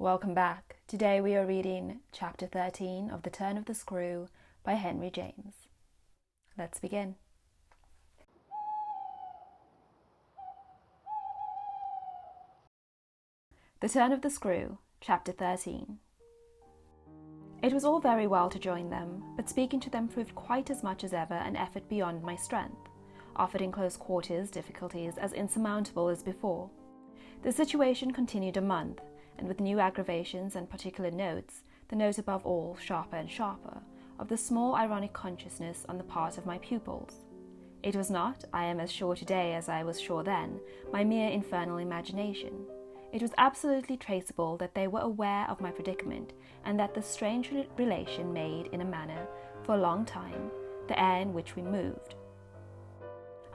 Welcome back. Today we are reading Chapter 13 of The Turn of the Screw by Henry James. Let's begin. The Turn of the Screw, Chapter 13. It was all very well to join them, but speaking to them proved quite as much as ever an effort beyond my strength, offered in close quarters difficulties as insurmountable as before. The situation continued a month, and with new aggravations and particular notes, the note above all sharper and sharper, of the small ironic consciousness on the part of my pupils. It was not, I am as sure today as I was sure then, my mere infernal imagination. It was absolutely traceable that they were aware of my predicament, and that the strange relation made, in a manner, for a long time, the air in which we moved.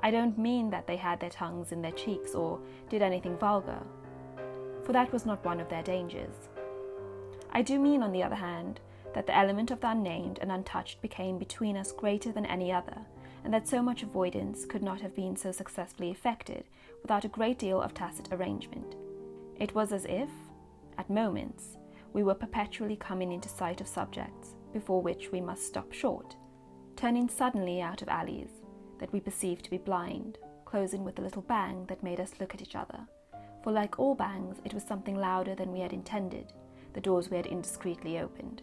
I don't mean that they had their tongues in their cheeks or did anything vulgar, for that was not one of their dangers. I do mean, on the other hand, that the element of the unnamed and untouched became between us greater than any other, and that so much avoidance could not have been so successfully effected without a great deal of tacit arrangement. It was as if, at moments, we were perpetually coming into sight of subjects before which we must stop short, turning suddenly out of alleys that we perceived to be blind, closing with a little bang that made us look at each other. For like all bangs, it was something louder than we had intended, the doors we had indiscreetly opened.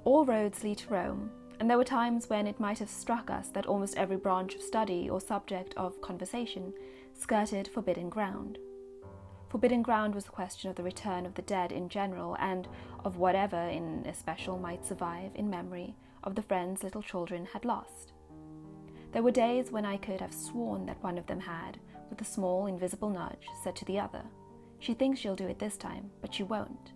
All roads lead to Rome, and there were times when it might have struck us that almost every branch of study or subject of conversation skirted forbidden ground. Forbidden ground was the question of the return of the dead in general, and of whatever in especial might survive in memory of the friends little children had lost. There were days when I could have sworn that one of them had, with a small invisible nudge, said to the other, "She thinks she'll do it this time, but she won't."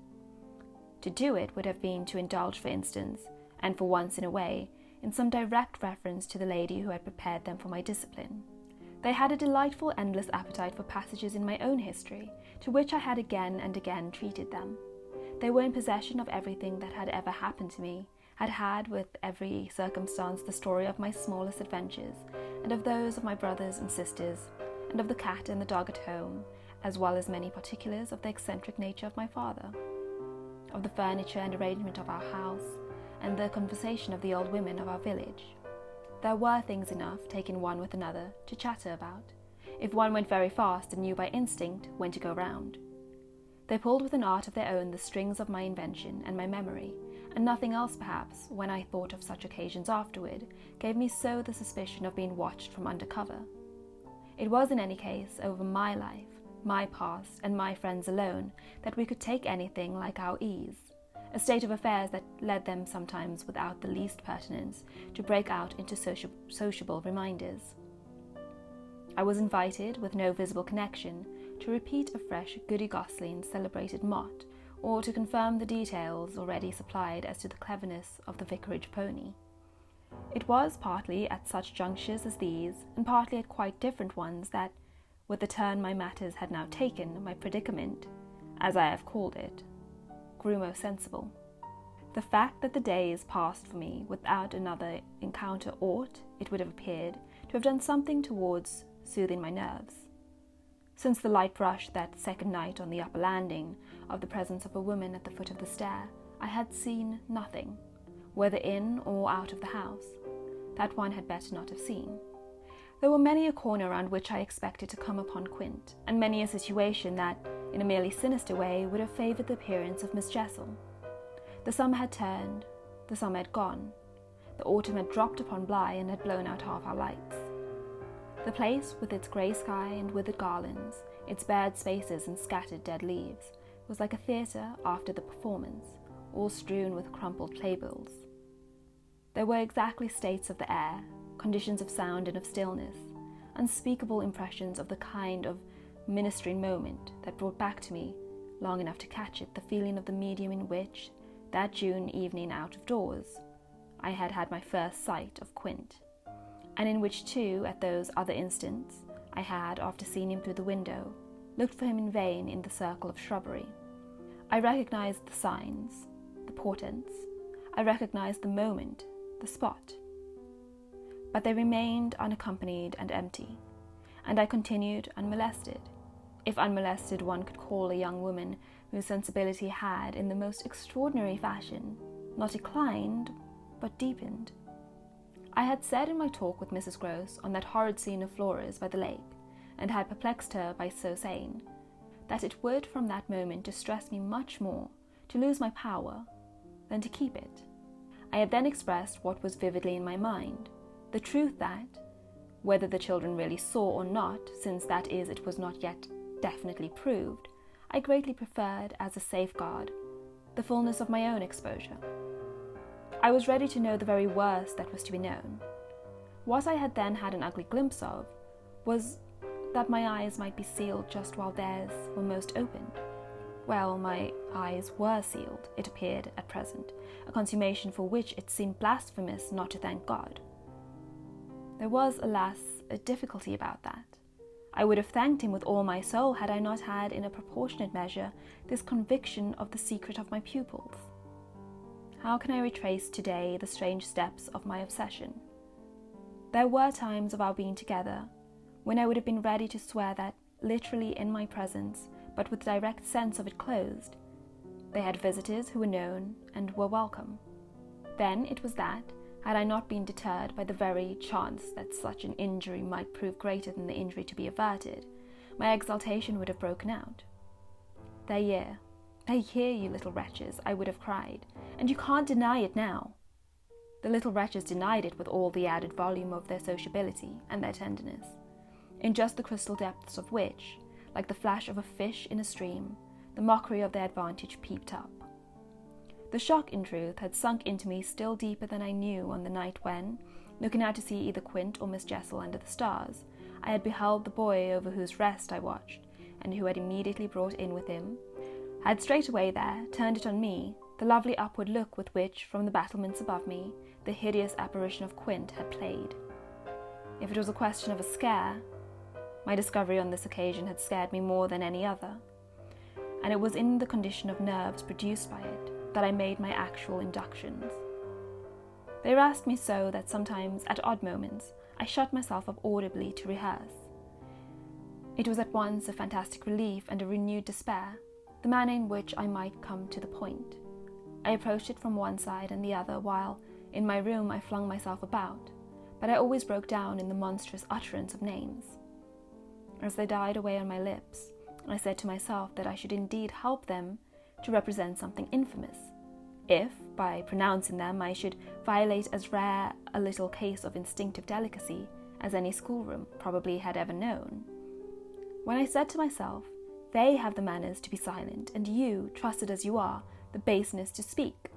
To do it would have been to indulge, for instance, and for once in a way, in some direct reference to the lady who had prepared them for my discipline. They had a delightful endless appetite for passages in my own history, to which I had again and again treated them. They were in possession of everything that had ever happened to me, had with every circumstance the story of my smallest adventures, and of those of my brothers and sisters, and of the cat and the dog at home, as well as many particulars of the eccentric nature of my father, of the furniture and arrangement of our house, and the conversation of the old women of our village. There were things enough, taken one with another, to chatter about, if one went very fast and knew by instinct when to go round. They pulled with an art of their own the strings of my invention and my memory, and nothing else perhaps, when I thought of such occasions afterward, gave me so the suspicion of being watched from under cover. It was in any case over my life, my past, and my friends alone, that we could take anything like our ease, a state of affairs that led them sometimes without the least pertinence to break out into sociable reminders. I was invited, with no visible connection, to repeat afresh Goody Gosling's celebrated mot, or to confirm the details already supplied as to the cleverness of the vicarage pony. It was partly at such junctures as these, and partly at quite different ones, that, with the turn my matters had now taken, my predicament, as I have called it, grew most sensible. The fact that the days passed for me without another encounter ought, it would have appeared, to have done something towards soothing my nerves. Since the light brush that second night on the upper landing of the presence of a woman at the foot of the stair, I had seen nothing, whether in or out of the house, that one had better not have seen. There were many a corner round which I expected to come upon Quint, and many a situation that, in a merely sinister way, would have favoured the appearance of Miss Jessel. The summer had turned, the summer had gone, the autumn had dropped upon Bly and had blown out half our lights. The place, with its grey sky and withered garlands, its bared spaces and scattered dead leaves, was like a theatre after the performance, all strewn with crumpled playbills. There were exactly states of the air, conditions of sound and of stillness, unspeakable impressions of the kind of ministering moment that brought back to me, long enough to catch it, the feeling of the medium in which, that June evening out of doors, I had had my first sight of Quint, and in which too, at those other instants, I had, after seeing him through the window, looked for him in vain in the circle of shrubbery. I recognized the signs, the portents, I recognized the moment, the spot, but they remained unaccompanied and empty, and I continued unmolested, if unmolested one could call a young woman whose sensibility had, in the most extraordinary fashion, not declined, but deepened. I had said in my talk with Mrs. Gross on that horrid scene of Flora's by the lake, and had perplexed her by so saying, that it would from that moment distress me much more to lose my power than to keep it. I had then expressed what was vividly in my mind, the truth that, whether the children really saw or not, since that is it was not yet definitely proved, I greatly preferred, as a safeguard, the fullness of my own exposure. I was ready to know the very worst that was to be known. What I had then had an ugly glimpse of was that my eyes might be sealed just while theirs were most opened. Well, my eyes were sealed, it appeared at present, a consummation for which it seemed blasphemous not to thank God. There was, alas, a difficulty about that. I would have thanked him with all my soul had I not had, in a proportionate measure, this conviction of the secret of my pupils. How can I retrace today the strange steps of my obsession? There were times of our being together when I would have been ready to swear that, literally in my presence, but with direct sense of it closed, they had visitors who were known and were welcome. Then it was that, had I not been deterred by the very chance that such an injury might prove greater than the injury to be averted, my exultation would have broken out. They're here, you little wretches, I would have cried, and you can't deny it now. The little wretches denied it with all the added volume of their sociability and their tenderness, in just the crystal depths of which, like the flash of a fish in a stream, the mockery of their advantage peeped up. The shock, in truth, had sunk into me still deeper than I knew on the night when, looking out to see either Quint or Miss Jessel under the stars, I had beheld the boy over whose rest I watched, and who had immediately brought in with him, had straightway there turned it on me, the lovely upward look with which, from the battlements above me, the hideous apparition of Quint had played. If it was a question of a scare, my discovery on this occasion had scared me more than any other, and it was in the condition of nerves produced by it that I made my actual inductions. They harassed me so that sometimes, at odd moments, I shut myself up audibly to rehearse. It was at once a fantastic relief and a renewed despair, the manner in which I might come to the point. I approached it from one side and the other, while, in my room, I flung myself about, but I always broke down in the monstrous utterance of names. As they died away on my lips, I said to myself that I should indeed help them to represent something infamous, if, by pronouncing them, I should violate as rare a little case of instinctive delicacy as any schoolroom probably had ever known. When I said to myself, they have the manners to be silent, and you, trusted as you are, the baseness to speak,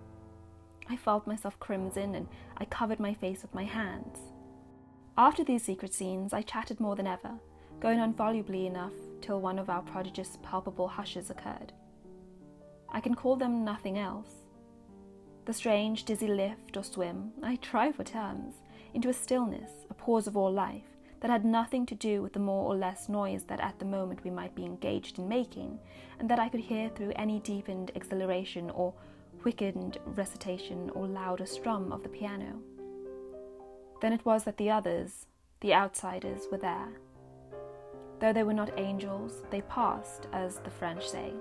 I felt myself crimson, and I covered my face with my hands. After these secret scenes, I chatted more than ever, going on volubly enough till one of our prodigious palpable hushes occurred. I can call them nothing else. The strange, dizzy lift or swim, I try for terms, into a stillness, a pause of all life, that had nothing to do with the more or less noise that at the moment we might be engaged in making, and that I could hear through any deepened exhilaration or quickened recitation or louder strum of the piano. Then it was that the others, the outsiders, were there. Though they were not angels, they passed, as the French say,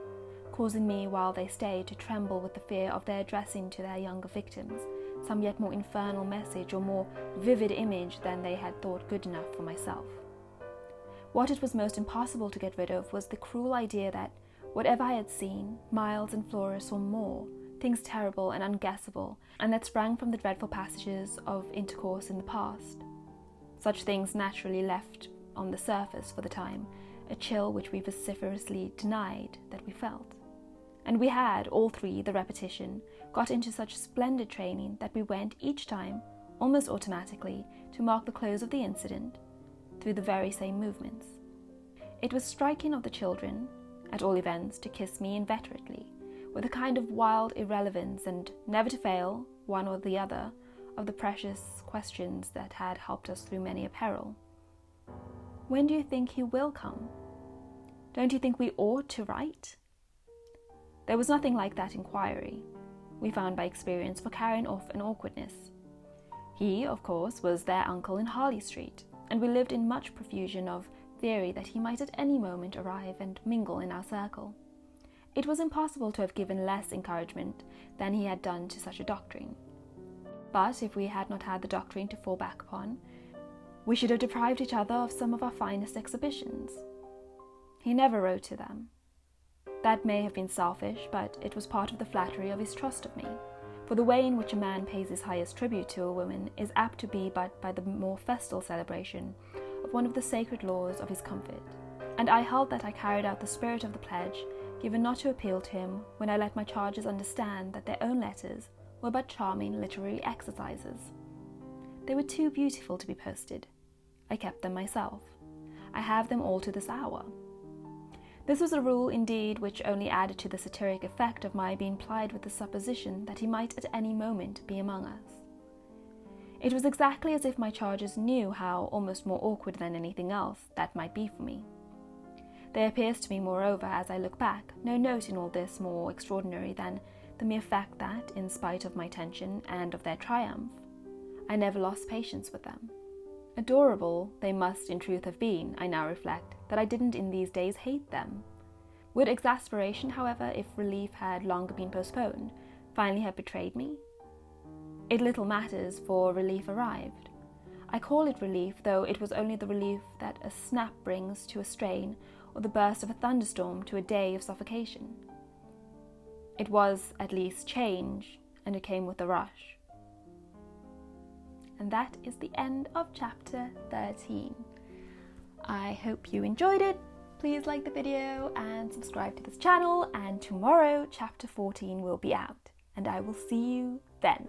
causing me, while they stayed, to tremble with the fear of their addressing to their younger victims some yet more infernal message or more vivid image than they had thought good enough for myself. What it was most impossible to get rid of was the cruel idea that, whatever I had seen, Miles and Flora saw more, things terrible and unguessable, and that sprang from the dreadful passages of intercourse in the past. Such things naturally left on the surface, for the time, a chill which we vociferously denied that we felt. And we had, all three, the repetition, got into such splendid training that we went each time, almost automatically, to mark the close of the incident, through the very same movements. It was striking of the children, at all events, to kiss me inveterately, with a kind of wild irrelevance, and never to fail, one or the other, of the precious questions that had helped us through many a peril. When do you think he will come? Don't you think we ought to write? There was nothing like that inquiry, we found by experience, for carrying off an awkwardness. He, of course, was their uncle in Harley Street, and we lived in much profusion of theory that he might at any moment arrive and mingle in our circle. It was impossible to have given less encouragement than he had done to such a doctrine. But if we had not had the doctrine to fall back upon, we should have deprived each other of some of our finest exhibitions. He never wrote to them. That may have been selfish, but it was part of the flattery of his trust of me, for the way in which a man pays his highest tribute to a woman is apt to be but by the more festal celebration of one of the sacred laws of his comfort, and I held that I carried out the spirit of the pledge given not to appeal to him when I let my charges understand that their own letters were but charming literary exercises. They were too beautiful to be posted. I kept them myself. I have them all to this hour. This was a rule, indeed, which only added to the satiric effect of my being plied with the supposition that he might at any moment be among us. It was exactly as if my charges knew how, almost more awkward than anything else, that might be for me. There appears to me, moreover, as I look back, no note in all this more extraordinary than the mere fact that, in spite of my tension and of their triumph, I never lost patience with them. Adorable they must in truth have been, I now reflect, that I didn't in these days hate them. Would exasperation, however, if relief had longer been postponed, finally have betrayed me? It little matters, for relief arrived. I call it relief, though it was only the relief that a snap brings to a strain, or the burst of a thunderstorm to a day of suffocation. It was, at least, change, and it came with a rush. And that is the end of chapter 13. I hope you enjoyed it. Please like the video and subscribe to this channel, and tomorrow chapter 14 will be out, and I will see you then.